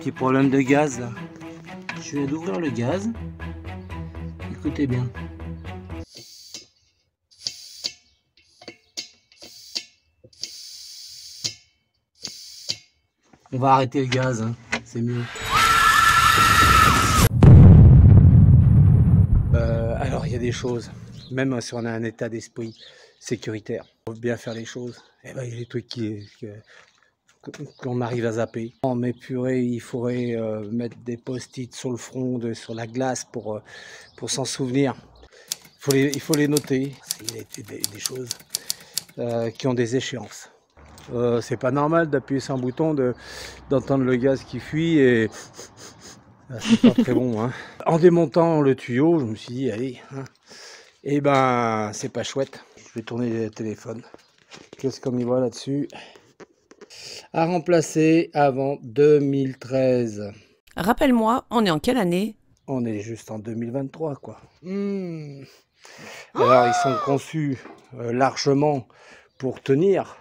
petit problème de gaz là. Je viens d'ouvrir le gaz. Écoutez bien. On va arrêter le gaz, hein. C'est mieux. Alors il y a des choses, même si on a un état d'esprit sécuritaire, pour bien faire les choses, et ben, il y a des trucs qu'on arrive à zapper. Mais purée, il faudrait mettre des post-it sur le front, sur la glace pour s'en souvenir. Il faut les noter. Il y a des choses qui ont des échéances. C'est pas normal d'appuyer sur un bouton, d'entendre le gaz qui fuit et c'est pas très bon. Hein. En démontant le tuyau, je me suis dit, allez, hein, et ben c'est pas chouette. Je vais tourner le téléphone. Qu'est-ce qu'on y voit là-dessus? À remplacer avant 2013. Rappelle-moi, on est en quelle année? On est juste en 2023, quoi. Alors, ils sont conçus largement pour tenir.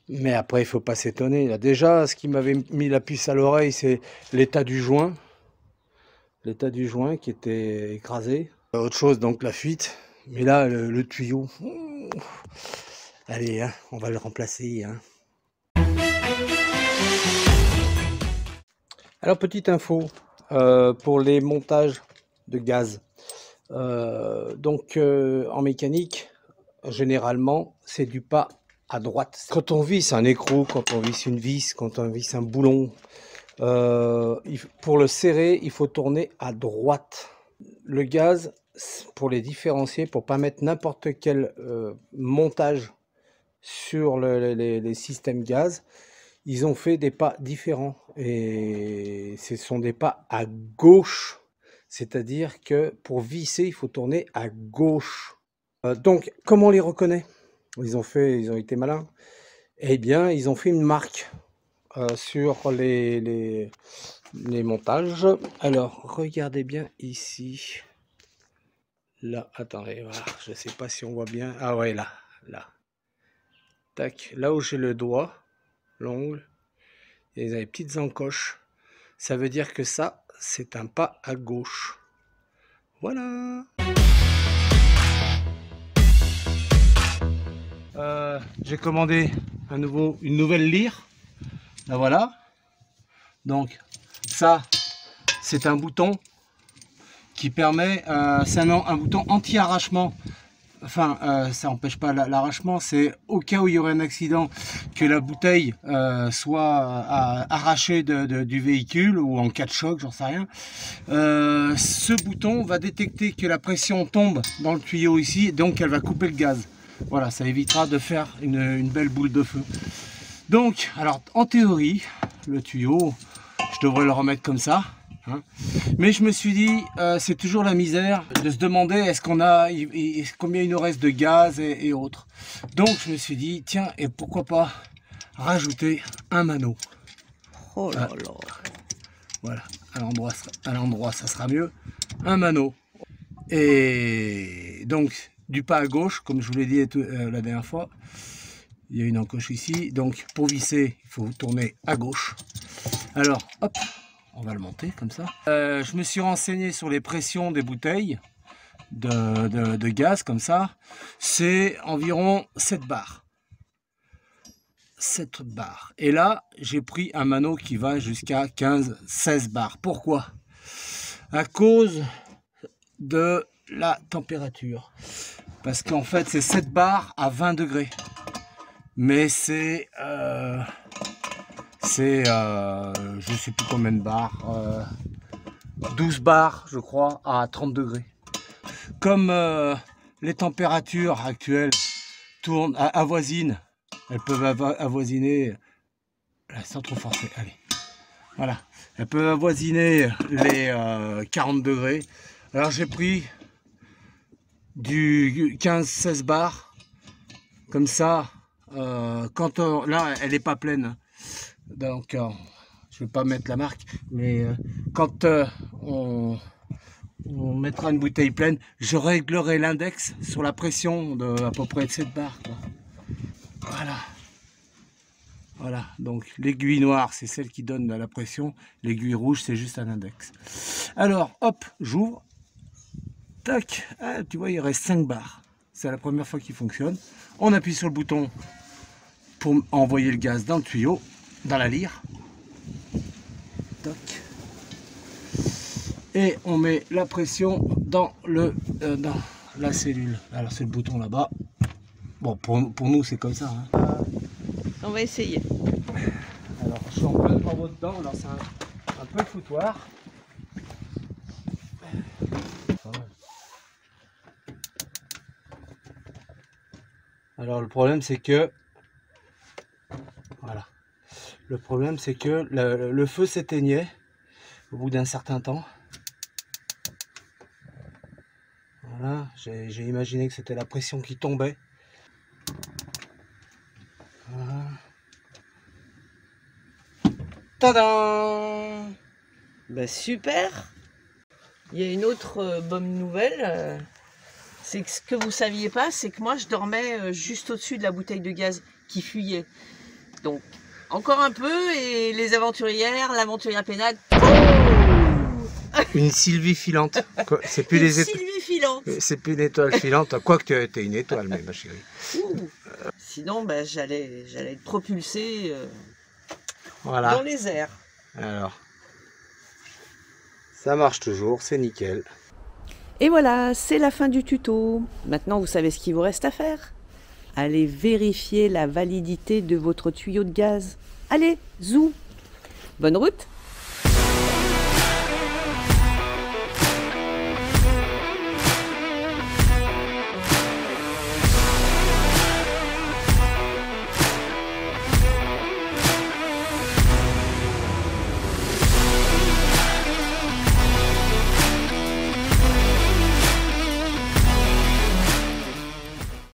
Mais après, il ne faut pas s'étonner. Là, déjà, ce qui m'avait mis la puce à l'oreille, c'est l'état du joint. L'état du joint qui était écrasé. Autre chose, donc la fuite. Mais là, le tuyau. Allez, hein, on va le remplacer. Hein. Alors, petite info pour les montages de gaz. En mécanique, généralement, c'est du pas à droite. Quand on visse un écrou, quand on visse une vis, quand on visse un boulon, pour le serrer, il faut tourner à droite. Le gaz, pour les différencier, pour pas mettre n'importe quel montage sur les systèmes gaz, ils ont fait des pas différents et ce sont des pas à gauche, c'est-à-dire que pour visser, il faut tourner à gauche. Donc, comment on les reconnaît? Ils ont été malins. Eh bien, ils ont fait une marque sur les montages. Alors, regardez bien ici. Là, attendez, voilà, je ne sais pas si on voit bien. Ah ouais, là. Tac, là où j'ai le doigt, l'ongle, il y a des petites encoches. Ça veut dire que ça, c'est un pas à gauche. Voilà. J'ai commandé une nouvelle lyre. La voilà. Donc ça, c'est un bouton qui permet, c'est un bouton anti-arrachement. Enfin, ça n'empêche pas l'arrachement, c'est au cas où il y aurait un accident, que la bouteille soit arrachée du véhicule ou en cas de choc, j'en sais rien. Ce bouton va détecter que la pression tombe dans le tuyau ici, donc elle va couper le gaz. Voilà, ça évitera de faire une belle boule de feu. Donc, alors en théorie, le tuyau, je devrais le remettre comme ça. Hein. Mais je me suis dit, c'est toujours la misère de se demander combien il nous reste de gaz et autres. Donc je me suis dit, tiens, et pourquoi pas rajouter un mano. Oh là là. Voilà, à l'endroit ça sera mieux. Un mano. Et donc du pas à gauche, comme je vous l'ai dit la dernière fois. Il y a une encoche ici, donc pour visser, il faut tourner à gauche. Alors, hop, on va le monter comme ça. Je me suis renseigné sur les pressions des bouteilles de gaz, comme ça. C'est environ 7 bars. 7 bars. Et là, j'ai pris un mano qui va jusqu'à 15-16 bars. Pourquoi? À cause de la température. Parce qu'en fait, c'est 7 bars à 20 degrés. Mais c'est je sais plus combien de bars, 12 bars je crois à 30 degrés. Comme les températures actuelles avoisinent, elles peuvent avoisiner, sans trop forcer, allez, voilà, elles peuvent avoisiner les 40 degrés. Alors j'ai pris du 15-16 bars, comme ça. Là elle n'est pas pleine, donc je ne vais pas mettre la marque, mais quand on mettra une bouteille pleine, je réglerai l'index sur la pression de à peu près de 7 bars, quoi. Voilà, donc l'aiguille noire, c'est celle qui donne la pression. L'aiguille rouge, c'est juste un index. Alors, hop, j'ouvre. Tac, ah, tu vois, il reste 5 barres. C'est la première fois qu'il fonctionne. On appuie sur le bouton pour envoyer le gaz dans le tuyau, dans la lyre. Tac. Et on met la pression dans la cellule. Alors c'est le bouton là-bas. Bon, pour nous, c'est comme ça. Hein. On va essayer. Alors, je suis en plein de travaux dedans. Alors, c'est un peu le foutoir. Alors, le problème, c'est que... Voilà. Le problème, c'est que le feu s'éteignait au bout d'un certain temps. Voilà. J'ai imaginé que c'était la pression qui tombait. Voilà. Tadam! Bah super. Il y a une autre bonne nouvelle. C'est que ce que vous saviez pas, c'est que moi je dormais juste au-dessus de la bouteille de gaz qui fuyait. Donc encore un peu et les aventurières, l'aventurière pénale. Une Sylvie filante. C'est plus Une les étoiles. Sylvie filante. C'est plus une étoile filante. Quoique tu es une étoile, mais ma chérie. Sinon, bah, j'allais être propulsé Voilà. dans les airs. Alors, ça marche toujours, c'est nickel. Et voilà, c'est la fin du tuto. Maintenant, vous savez ce qu'il vous reste à faire. Allez vérifier la validité de votre tuyau de gaz. Allez, zou. Bonne route!